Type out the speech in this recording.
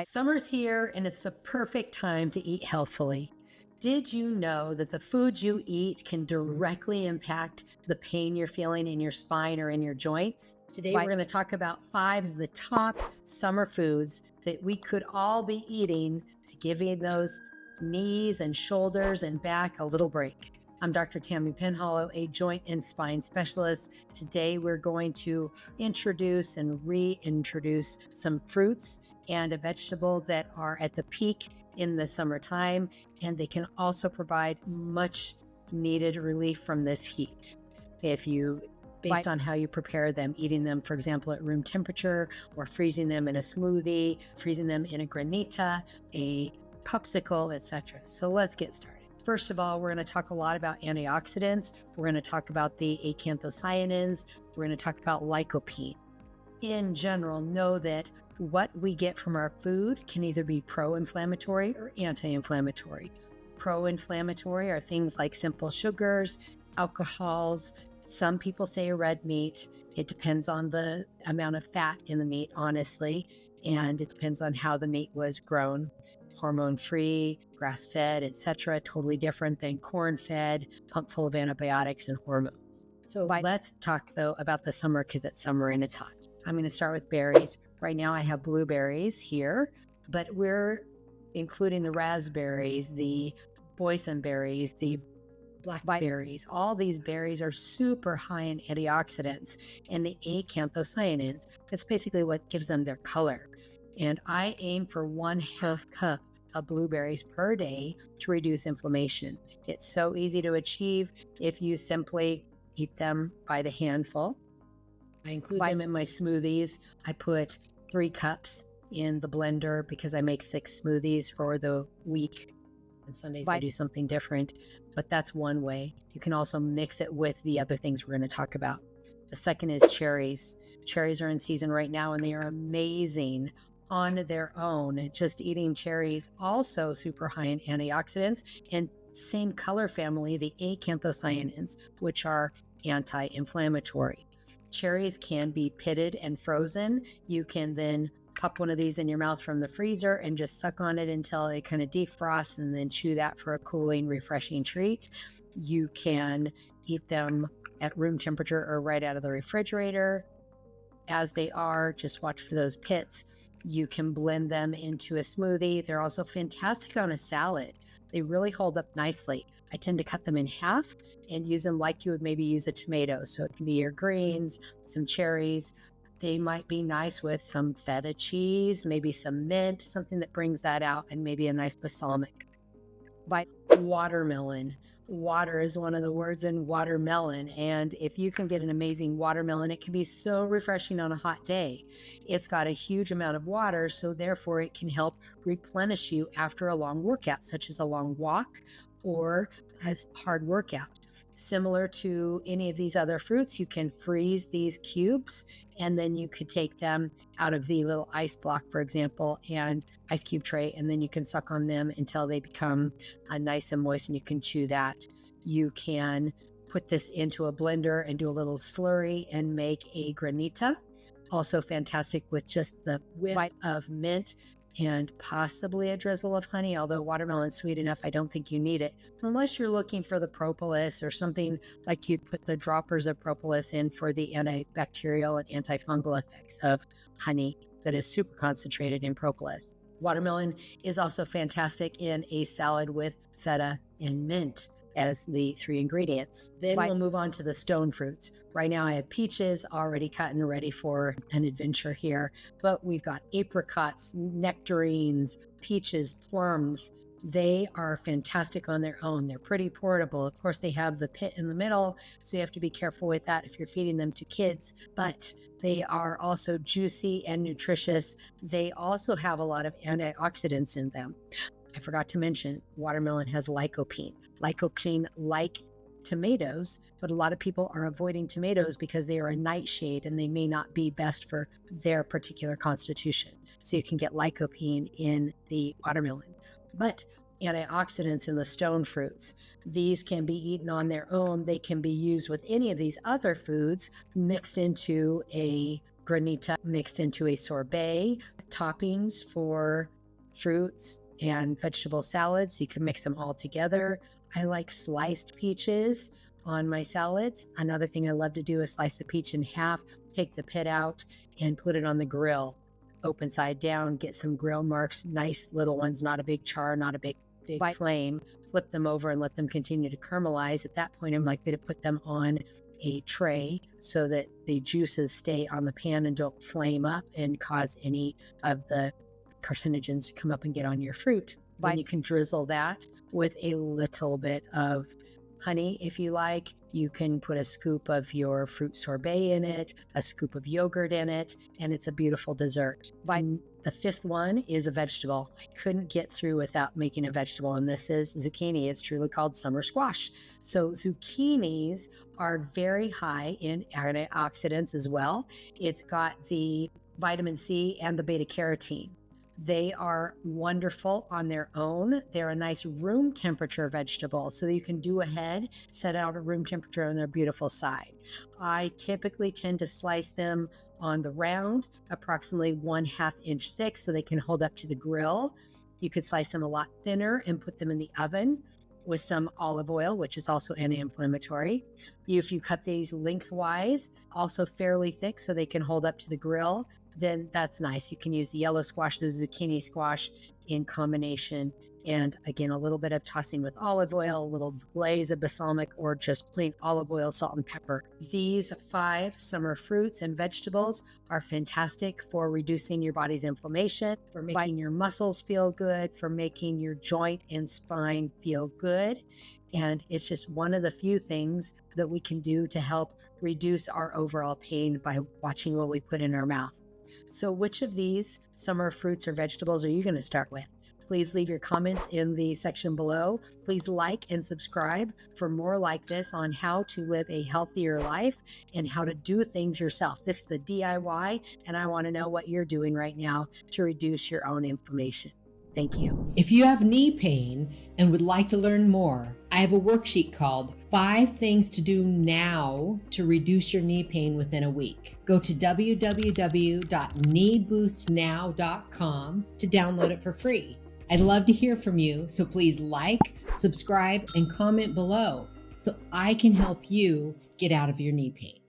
Summer's here and it's the perfect time to eat healthfully. Did you know that the food you eat can directly impact the pain you're feeling in your spine or in your joints? Today, we're going to talk about 5 of the top summer foods that we could all be eating to give you those knees and shoulders and back a little break. I'm Dr. Tammy Penhollow, a joint and spine specialist. Today, we're going to introduce and reintroduce some fruits and a vegetable that are at the peak in the summertime, and they can also provide much needed relief from this heat. Based on how you prepare them, eating them, for example, at room temperature, or freezing them in a smoothie, freezing them in a granita, a popsicle, etc. So let's get started. First of all, we're going to talk a lot about antioxidants. We're going to talk about the anthocyanins. We're going to talk about lycopene. In general, know that what we get from our food can either be pro-inflammatory or anti-inflammatory. Pro-inflammatory are things like simple sugars, alcohols. Some people say red meat. It depends on the amount of fat in the meat, honestly, and it depends on how the meat was grown. Hormone-free, grass-fed, etc. Totally different than corn-fed, pumped full of antibiotics and hormones. So let's talk, though, about the summer, because it's summer and it's hot. I'm going to start with berries. Right now I have blueberries here, but we're including the raspberries, the boysenberries, the blackberries. All these berries are super high in antioxidants and the anthocyanins. That's basically what gives them their color. And I aim for 1/2 cup of blueberries per day to reduce inflammation. It's so easy to achieve if you simply eat them by the handful. I include them in my smoothies. I put 3 cups in the blender because I make 6 smoothies for the week. And Sundays I do something different, but that's one way. You can also mix it with the other things we're going to talk about. The second is cherries. Cherries are in season right now and they are amazing on their own. Just eating cherries, also super high in antioxidants, and same color family, the anthocyanins, which are anti-inflammatory. Cherries can be pitted and frozen. You can then pop one of these in your mouth from the freezer and just suck on it until it kind of defrosts, and then chew that for a cooling, refreshing treat. You can eat them at room temperature or right out of the refrigerator. As they are, just watch for those pits. You can blend them into a smoothie. They're also fantastic on a salad. They really hold up nicely. I tend to cut them in half and use them like you would maybe use a tomato. So it can be your greens, some cherries. They might be nice with some feta cheese, maybe some mint, something that brings that out, and maybe a nice balsamic. Watermelon. Water is one of the words in watermelon, and if you can get an amazing watermelon, it can be so refreshing on a hot day. It's got a huge amount of water, so therefore it can help replenish you after a long workout, such as a long walk or a hard workout. Similar to any of these other fruits, you can freeze these cubes, and then you could take them out of the little ice block, for example, and ice cube tray, and then you can suck on them until they become nice and moist, and you can chew that. You can put this into a blender and do a little slurry and make a granita. Also fantastic with just the whiff of mint and possibly a drizzle of honey, although watermelon's sweet enough, I don't think you need it, unless you're looking for the propolis or something like you'd put the droppers of propolis in for the antibacterial and antifungal effects of honey that is super concentrated in propolis. Watermelon is also fantastic in a salad with feta and mint as the 3 ingredients. Then we'll move on to the stone fruits. Right now I have peaches already cut and ready for an adventure here, but we've got apricots, nectarines, peaches, plums. They are fantastic on their own. They're pretty portable. Of course, they have the pit in the middle, so you have to be careful with that if you're feeding them to kids, but they are also juicy and nutritious. They also have a lot of antioxidants in them. I forgot to mention, watermelon has lycopene. Lycopene, like tomatoes, but a lot of people are avoiding tomatoes because they are a nightshade and they may not be best for their particular constitution. So you can get lycopene in the watermelon. But antioxidants in the stone fruits, these can be eaten on their own. They can be used with any of these other foods, mixed into a granita, mixed into a sorbet. toppings for fruits and vegetable salads. You can mix them all together. I like sliced peaches on my salads. Another thing I love to do is slice a peach in half, take the pit out, and put it on the grill, open side down, get some grill marks, nice little ones, not a big char, not a big flame. Flip them over and let them continue to caramelize. At that point, I'm likely to put them on a tray so that the juices stay on the pan and don't flame up and cause any of the carcinogens to come up and get on your fruit. Then you can drizzle that with a little bit of honey if you like. You can put a scoop of your fruit sorbet in it, a scoop of yogurt in it, and it's a beautiful dessert. The fifth one is a vegetable. I couldn't get through without making a vegetable, and this is zucchini. It's truly called summer squash. So zucchinis are very high in antioxidants as well. It's got the vitamin C and the beta-carotene. They are wonderful on their own. They're a nice room temperature vegetable, so you can do ahead, set out at room temperature on their beautiful side. I typically tend to slice them on the round, approximately 1/2 inch thick, so they can hold up to the grill. You could slice them a lot thinner and put them in the oven with some olive oil, which is also anti-inflammatory. If you cut these lengthwise, also fairly thick, so they can hold up to the grill, then that's nice. You can use the yellow squash, the zucchini squash in combination. And again, a little bit of tossing with olive oil, a little glaze of balsamic, or just plain olive oil, salt, and pepper. These 5 summer fruits and vegetables are fantastic for reducing your body's inflammation, for making your muscles feel good, for making your joint and spine feel good. And it's just one of the few things that we can do to help reduce our overall pain by watching what we put in our mouth. So which of these summer fruits or vegetables are you going to start with? Please leave your comments in the section below. Please like and subscribe for more like this on how to live a healthier life and how to do things yourself. This is a DIY, and I want to know what you're doing right now to reduce your own inflammation. Thank you. If you have knee pain and would like to learn more, I have a worksheet called 5 Things to Do Now to Reduce Your Knee Pain Within a Week. Go to www.kneeboostnow.com to download it for free. I'd love to hear from you, so please like, subscribe, and comment below so I can help you get out of your knee pain.